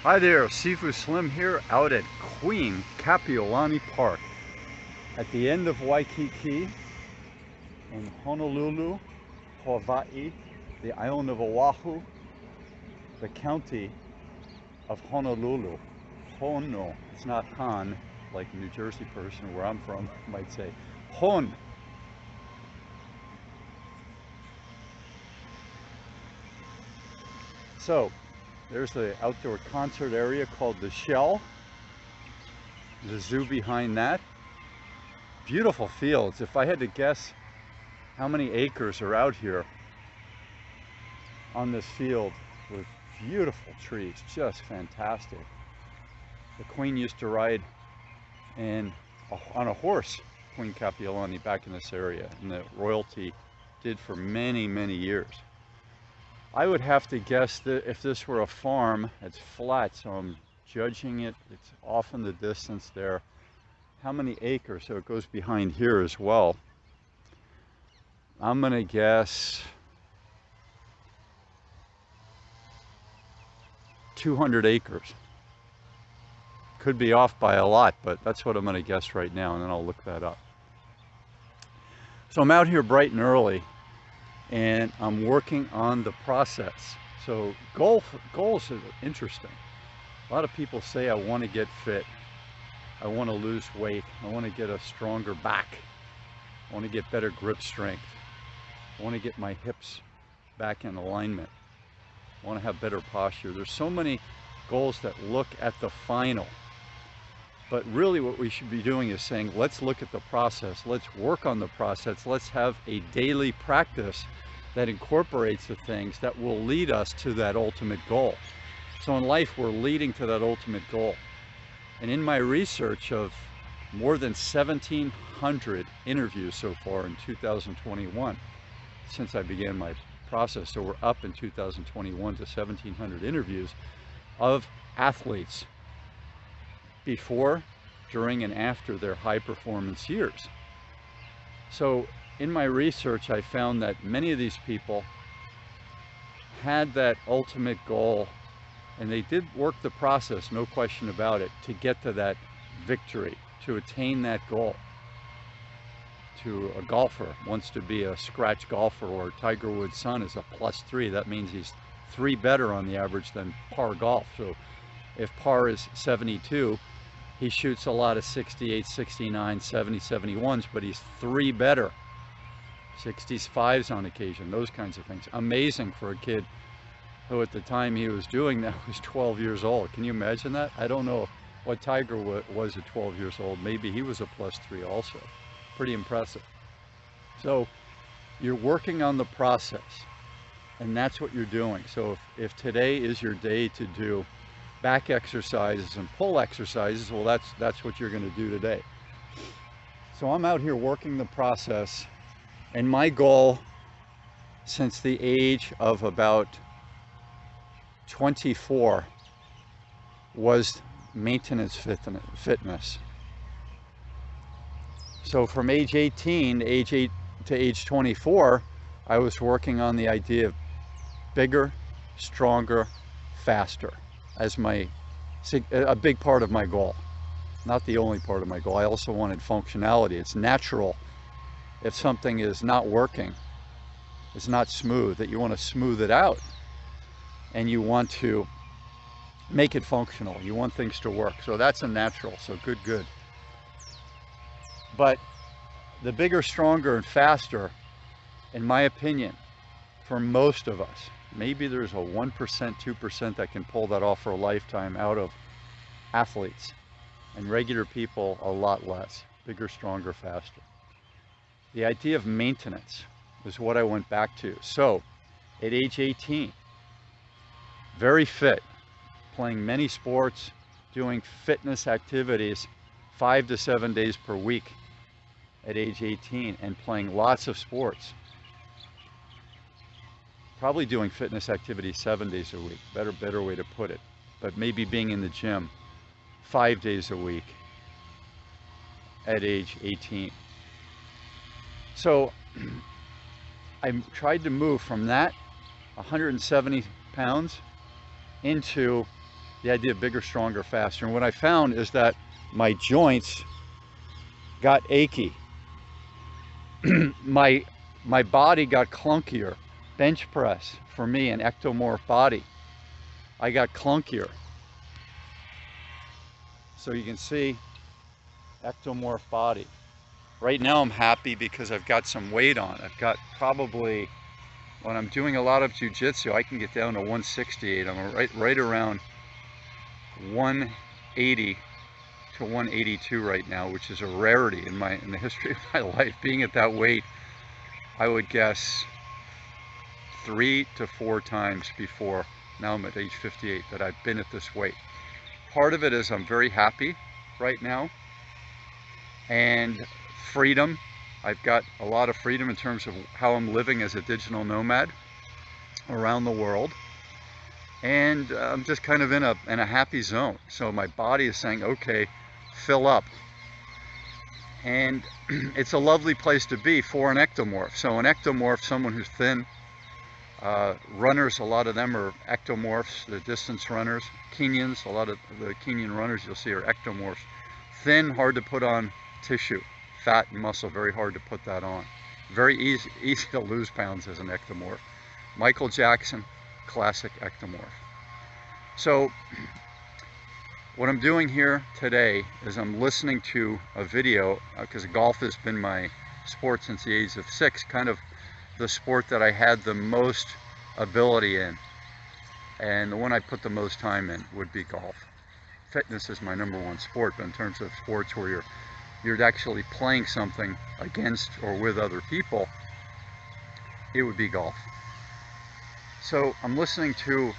Hi there, Sifu Slim here out at Queen Kapiʻolani Park at the end of Waikiki in Honolulu, Hawaii, the island of Oahu, the county of Honolulu. Hono, it's not Han, like a New Jersey person where I'm from might say. Hon. So, there's the outdoor concert area called the Shell. The zoo behind that. Beautiful fields. If I had to guess how many acres are out here on this field with beautiful trees, just fantastic. The Queen used to ride on a horse, Queen Kapiʻolani, back in this area, and the royalty did for many, many years. I would have to guess that if this were a farm, it's flat, so I'm judging it. It's off in the distance there. How many acres? So it goes behind here as well. I'm gonna guess 200 acres. Could be off by a lot, but that's what I'm gonna guess right now, and then I'll look that up. So I'm out here bright and early, and I'm working on the process. So goals are interesting. A lot of people say I want to get fit, I want to lose weight, I want to get a stronger back, I want to get better grip strength, I want to get my hips back in alignment, I want to have better posture. There's so many goals that look at the final, but really what we should be doing is saying, let's look at the process, let's work on the process, let's have a daily practice that incorporates the things that will lead us to that ultimate goal. So in life, we're leading to that ultimate goal. And in my research of more than 1,700 interviews so far in 2021, since I began my process, so we're up in 2021 to 1,700 interviews of athletes before, during, and after their high performance years. So in my research, I found that many of these people had that ultimate goal, and they did work the process, no question about it, to get to that victory, to attain that goal. To a golfer wants to be a scratch golfer, or Tiger Woods' son is a +3. That means he's 3 better on the average than par golf. So if par is 72, he shoots a lot of 68, 69, 70, 71s, but he's 3 better. 65s on occasion, those kinds of things. Amazing for a kid who at the time he was doing that was 12 years old. Can you imagine that? I don't know what Tiger was at 12 years old. Maybe he was a +3 also. Pretty impressive. So you're working on the process, and that's what you're doing. So if today is your day to do back exercises and pull exercises, well, that's what you're going to do today. So I'm out here working the process, and my goal since the age of about 24 was maintenance fitness. So from age 18 to age 24, I was working on the idea of bigger, stronger, faster as a big part of my goal. Not the only part of my goal. I also wanted functionality. It's natural if something is not working, it's not smooth, that you want to smooth it out, and you want to make it functional. You want things to work. So that's a natural. So good. But the bigger, stronger, and faster, in my opinion, for most of us, maybe there's a 1%, 2% that can pull that off for a lifetime out of athletes, and regular people a lot less. Bigger, stronger, faster. The idea of maintenance is what I went back to. So at age 18, very fit, playing many sports, doing fitness activities 5 to 7 days per week at age 18, and playing lots of sports. Probably doing fitness activities 7 days a week, better way to put it, but maybe being in the gym 5 days a week at age 18. So I tried to move from that 170 pounds into The idea of bigger, stronger, faster. And what I found is that my joints got achy. my body got clunkier. Bench press for me, an ectomorph body, I got clunkier. So you can see ectomorph body. Right now I'm happy because I've got some weight on. I've got probably, when I'm doing a lot of jiu-jitsu, I can get down to 168. I'm right around 180 to 182 right now, which is a rarity in the history of my life. Being at that weight, I would guess 3 to 4 times before, now I'm at age 58, that I've been at this weight. Part of it is I'm very happy right now, and freedom. I've got a lot of freedom in terms of how I'm living as a digital nomad around the world, and I'm just kind of in a happy zone. So my body is saying, okay, fill up. And it's a lovely place to be for an ectomorph. So an ectomorph, someone who's thin, runners, a lot of them are ectomorphs, the distance runners. Kenyans, a lot of the Kenyan runners you'll see are ectomorphs. Thin, hard to put on tissue. Fat and muscle, very hard to put that on. Very easy to lose pounds as an ectomorph. Michael Jackson, classic ectomorph. So what I'm doing here today is I'm listening to a video, because golf has been my sport since the age of 6, kind of the sport that I had the most ability in, and the one I put the most time in would be golf. Fitness is my #1 sport, but in terms of sports where you're actually playing something against or with other people, it would be golf. So I'm listening to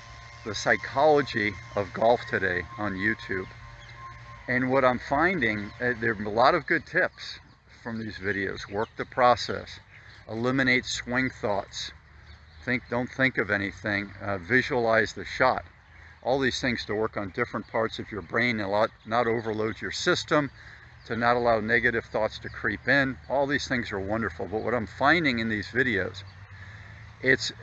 the psychology of golf today on YouTube, and what I'm finding, there are a lot of good tips from these videos. Work the process, eliminate swing thoughts, don't think of anything, visualize the shot. All these things to work on different parts of your brain, not overload your system, to not allow negative thoughts to creep in. All these things are wonderful, but what I'm finding in these videos, it's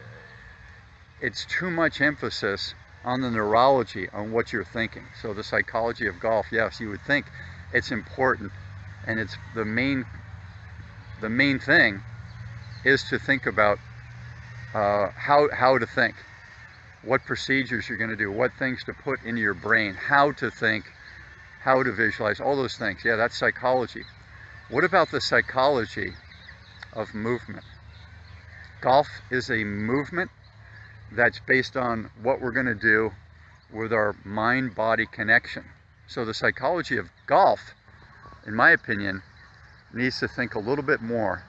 too much emphasis on the neurology, on what you're thinking. So the psychology of golf, yes, you would think it's important, and it's the main thing is to think about how to think, what procedures you're going to do, what things to put into your brain, how to think, how to visualize, all those things. Yeah, that's psychology. What about the psychology of movement? Golf is a movement that's based on what we're going to do with our mind-body connection. So the psychology of golf, in my opinion, needs to think a little bit more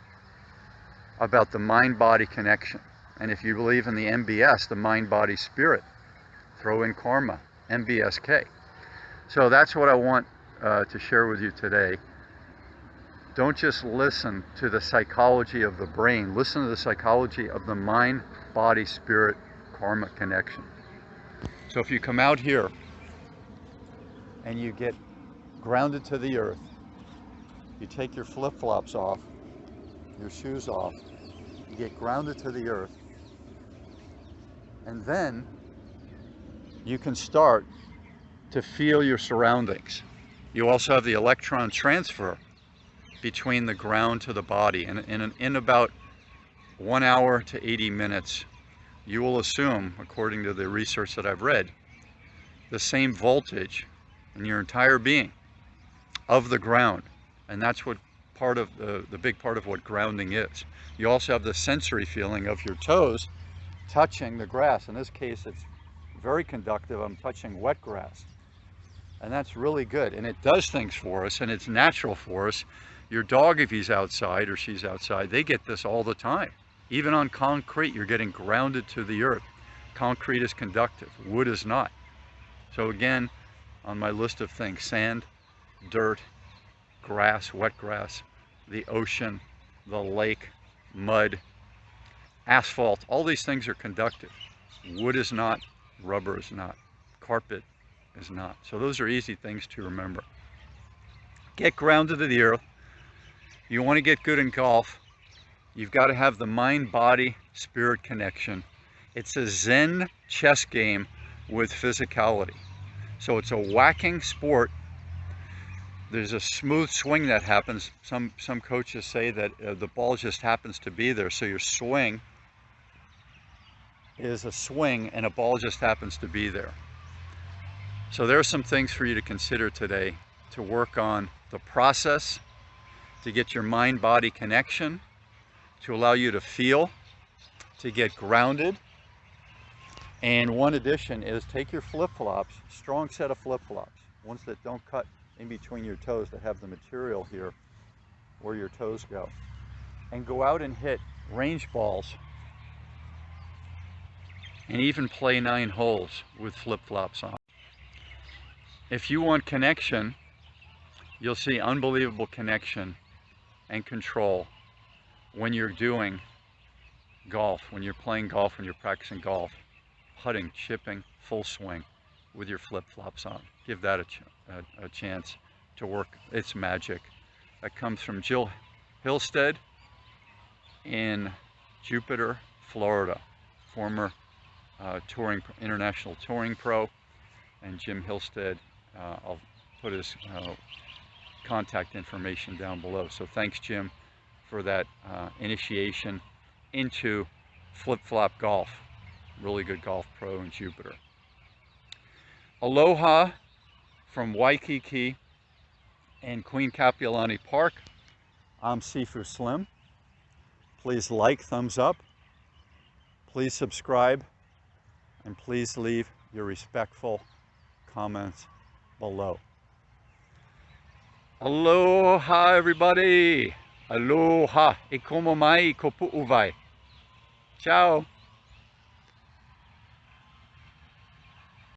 about the mind-body connection. And if you believe in the MBS, the mind-body spirit, throw in karma, MBSK. So that's what I want to share with you today. Don't just listen to the psychology of the brain, listen to the psychology of the mind, body, spirit, karma connection. So if you come out here and you get grounded to the earth, you take your flip-flops off, your shoes off, you get grounded to the earth, and then you can start to feel your surroundings. You also have the electron transfer between the ground to the body, and in about 1 hour to 80 minutes, you will assume, according to the research that I've read, the same voltage in your entire being of the ground. And that's what part of the big part of what grounding is. You also have the sensory feeling of your toes touching the grass. In this case, it's very conductive. I'm touching wet grass, and that's really good, and it does things for us, and it's natural for us. Your dog, if he's outside or she's outside, they get this all the time. Even on concrete, you're getting grounded to the earth. Concrete is conductive, wood is not. So again, on my list of things, sand, dirt, grass, wet grass, the ocean, the lake, mud, asphalt, all these things are conductive. Wood is not, rubber is not, carpet is not. So those are easy things to remember. Get grounded to the earth. You want to get good in golf, you've got to have the mind, body, spirit connection. It's a Zen chess game with physicality. So it's a whacking sport. There's a smooth swing that happens. Some coaches say that the ball just happens to be there. So your swing is a swing and a ball just happens to be there. So there are some things for you to consider today to work on the process, to get your mind-body connection, to allow you to feel, to get grounded. And one addition is take your flip-flops, strong set of flip-flops, ones that don't cut in between your toes, that have the material here where your toes go, and go out and hit range balls and even play 9 holes with flip-flops on. If you want connection, you'll see unbelievable connection and control when you're doing golf, when you're playing golf, when you're practicing golf, putting, chipping, full swing with your flip-flops on. Give that a chance to work. It's magic. That comes from Jill Hyllested in Jupiter, Florida, former international touring pro, and Jim Hyllested. I'll put his contact information down below. So thanks, Jim, for that initiation into flip-flop golf. Really good golf pro in Jupiter. Aloha from Waikiki and Queen Kapiʻolani Park. I'm Sifu Slim. Please like, thumbs up. Please subscribe. And please leave your respectful comments below. Aloha, everybody. Aloha. E komo mai ko pu'u vai. Ciao.